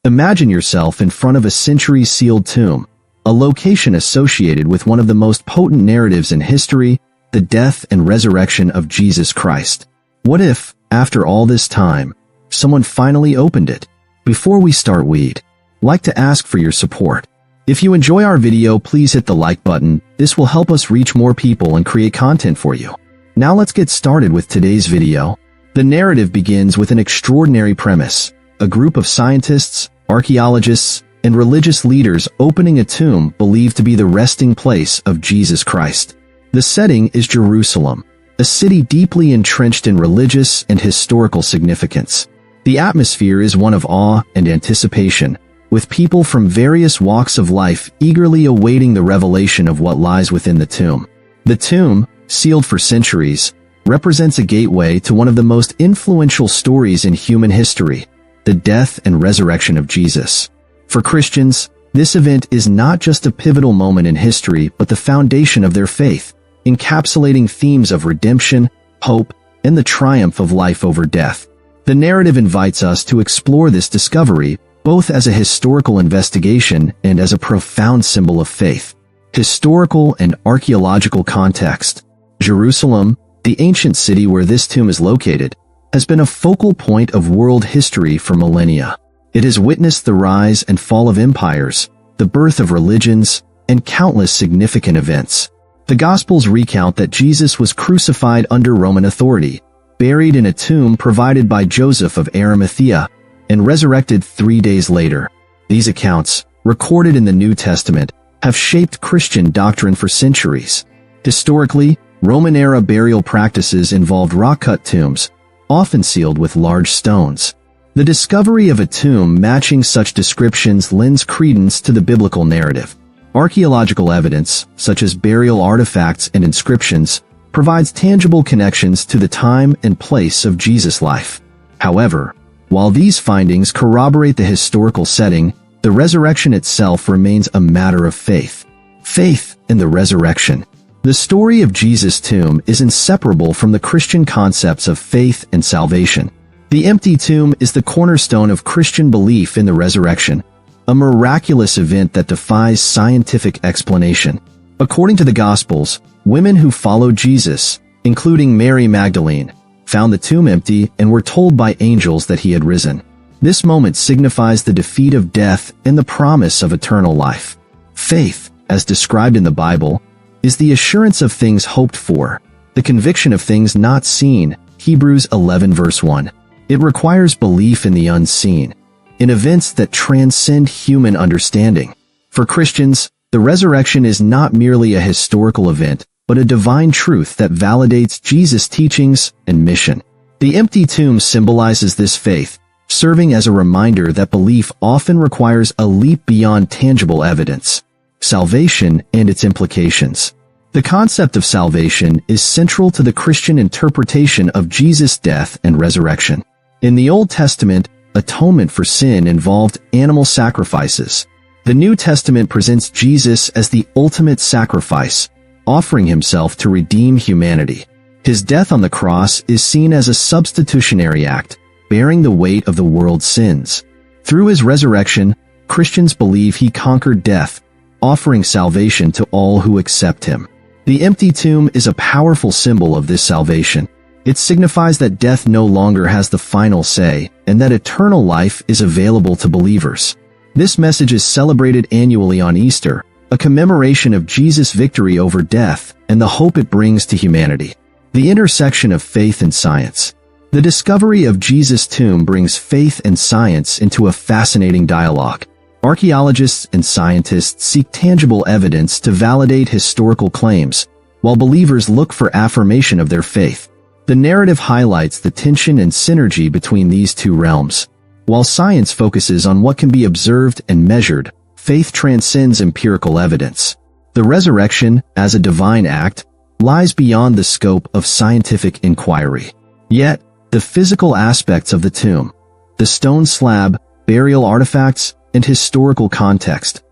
Imagine yourself in front of a century-sealed tomb, a location associated with one of the most potent narratives in history, the death and resurrection of Jesus Christ. What if, after all this time, someone finally opened it? Before we start, we'd like to ask for your support. If you enjoy our video, please hit the like button. This will help us reach more people and create content for you. Now let's get started with today's video. The narrative begins with an extraordinary premise: a group of scientists, archaeologists, and religious leaders opening a tomb believed to be the resting place of Jesus Christ. The setting is Jerusalem, a city deeply entrenched in religious and historical significance. The atmosphere is one of awe and anticipation, with people from various walks of life eagerly awaiting the revelation of what lies within the tomb. The tomb, sealed for centuries, represents a gateway to one of the most influential stories in human history: the death and resurrection of Jesus. For Christians, this event is not just a pivotal moment in history but the foundation of their faith, encapsulating themes of redemption, hope, and the triumph of life over death. The narrative invites us to explore this discovery, both as a historical investigation and as a profound symbol of faith. Historical and archaeological context. Jerusalem, the ancient city where this tomb is located, has been a focal point of world history for millennia. It has witnessed the rise and fall of empires, the birth of religions, and countless significant events. The Gospels recount that Jesus was crucified under Roman authority, buried in a tomb provided by Joseph of Arimathea, and resurrected 3 days later. These accounts, recorded in the New Testament, have shaped Christian doctrine for centuries. Historically, Roman-era burial practices involved rock-cut tombs, often sealed with large stones. The discovery of a tomb matching such descriptions lends credence to the biblical narrative. Archaeological evidence, such as burial artifacts and inscriptions, provides tangible connections to the time and place of Jesus' life. However, while these findings corroborate the historical setting, the resurrection itself remains a matter of faith. Faith in the resurrection. The story of Jesus' tomb is inseparable from the Christian concepts of faith and salvation. The empty tomb is the cornerstone of Christian belief in the resurrection, a miraculous event that defies scientific explanation. According to the Gospels, women who followed Jesus, including Mary Magdalene, found the tomb empty and were told by angels that he had risen. This moment signifies the defeat of death and the promise of eternal life. Faith, as described in the Bible, is the assurance of things hoped for, the conviction of things not seen. Hebrews 11 verse 1. It requires belief in the unseen, in events that transcend human understanding. For Christians, the resurrection is not merely a historical event, but a divine truth that validates Jesus' teachings and mission. The empty tomb symbolizes this faith, serving as a reminder that belief often requires a leap beyond tangible evidence. Salvation and its implications. The concept of salvation is central to the Christian interpretation of Jesus' death and resurrection. In the Old Testament, atonement for sin involved animal sacrifices. The New Testament presents Jesus as the ultimate sacrifice, offering himself to redeem humanity. His death on the cross is seen as a substitutionary act, bearing the weight of the world's sins. Through his resurrection, Christians believe he conquered death, offering salvation to all who accept him. The empty tomb is a powerful symbol of this salvation. It signifies that death no longer has the final say, and that eternal life is available to believers. This message is celebrated annually on Easter, a commemoration of Jesus' victory over death and the hope it brings to humanity. The intersection of faith and science. The discovery of Jesus' tomb brings faith and science into a fascinating dialogue. Archaeologists and scientists seek tangible evidence to validate historical claims, while believers look for affirmation of their faith. The narrative highlights the tension and synergy between these two realms. While science focuses on what can be observed and measured, faith transcends empirical evidence. The resurrection, as a divine act, lies beyond the scope of scientific inquiry. Yet, the physical aspects of the tomb, the stone slab, burial artifacts, and historical context,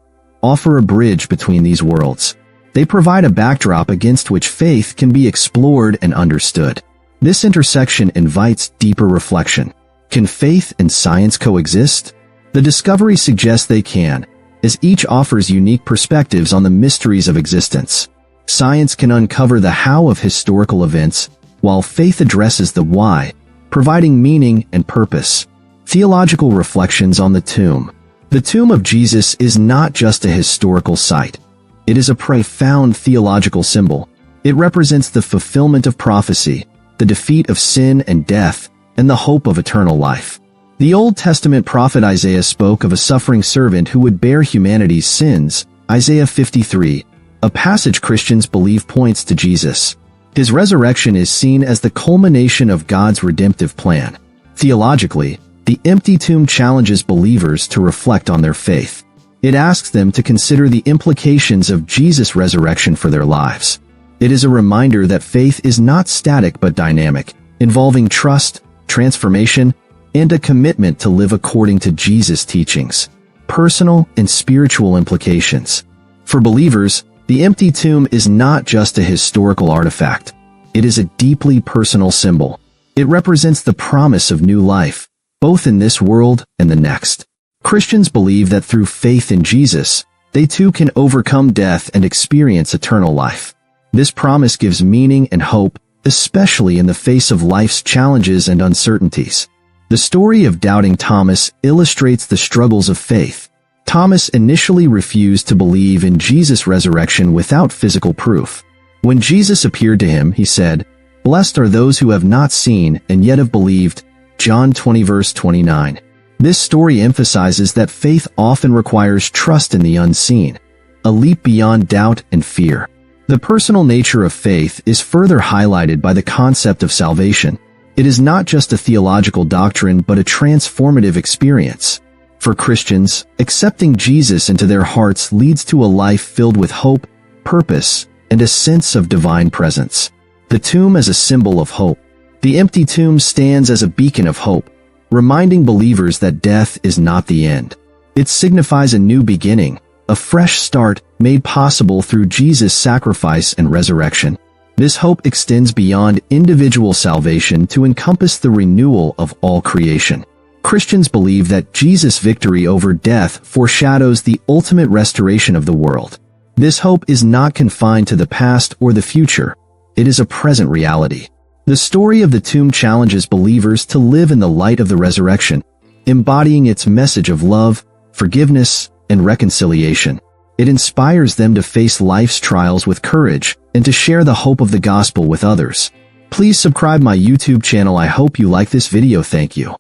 offer a bridge between these worlds. They provide a backdrop against which faith can be explored and understood. This intersection invites deeper reflection. Can faith and science coexist? The discovery suggests they can, as each offers unique perspectives on the mysteries of existence. Science can uncover the how of historical events, while faith addresses the why, providing meaning and purpose. Theological reflections on the tomb. The tomb of Jesus is not just a historical site. It is a profound theological symbol. It represents the fulfillment of prophecy, the defeat of sin and death, and the hope of eternal life. The Old Testament prophet Isaiah spoke of a suffering servant who would bear humanity's sins, Isaiah 53, a passage Christians believe points to Jesus. His resurrection is seen as the culmination of God's redemptive plan. Theologically, the empty tomb challenges believers to reflect on their faith. It asks them to consider the implications of Jesus' resurrection for their lives. It is a reminder that faith is not static but dynamic, involving trust, transformation, and a commitment to live according to Jesus' teachings. Personal and spiritual implications. For believers, the empty tomb is not just a historical artifact. It is a deeply personal symbol. It represents the promise of new life, both in this world and the next. Christians believe that through faith in Jesus, they too can overcome death and experience eternal life. This promise gives meaning and hope, especially in the face of life's challenges and uncertainties. The story of doubting Thomas illustrates the struggles of faith. Thomas initially refused to believe in Jesus' resurrection without physical proof. When Jesus appeared to him, he said, "Blessed are those who have not seen and yet have believed." John 20 verse 29. This story emphasizes that faith often requires trust in the unseen, a leap beyond doubt and fear. The personal nature of faith is further highlighted by the concept of salvation. It is not just a theological doctrine but a transformative experience. For Christians, accepting Jesus into their hearts leads to a life filled with hope, purpose, and a sense of divine presence. The tomb as a symbol of hope. The empty tomb stands as a beacon of hope, reminding believers that death is not the end. It signifies a new beginning, a fresh start made possible through Jesus' sacrifice and resurrection. This hope extends beyond individual salvation to encompass the renewal of all creation. Christians believe that Jesus' victory over death foreshadows the ultimate restoration of the world. This hope is not confined to the past or the future. It is a present reality. The story of the tomb challenges believers to live in the light of the resurrection, embodying its message of love, forgiveness, and reconciliation. It inspires them to face life's trials with courage and to share the hope of the gospel with others. Please subscribe my YouTube channel. I hope you like this video. Thank you.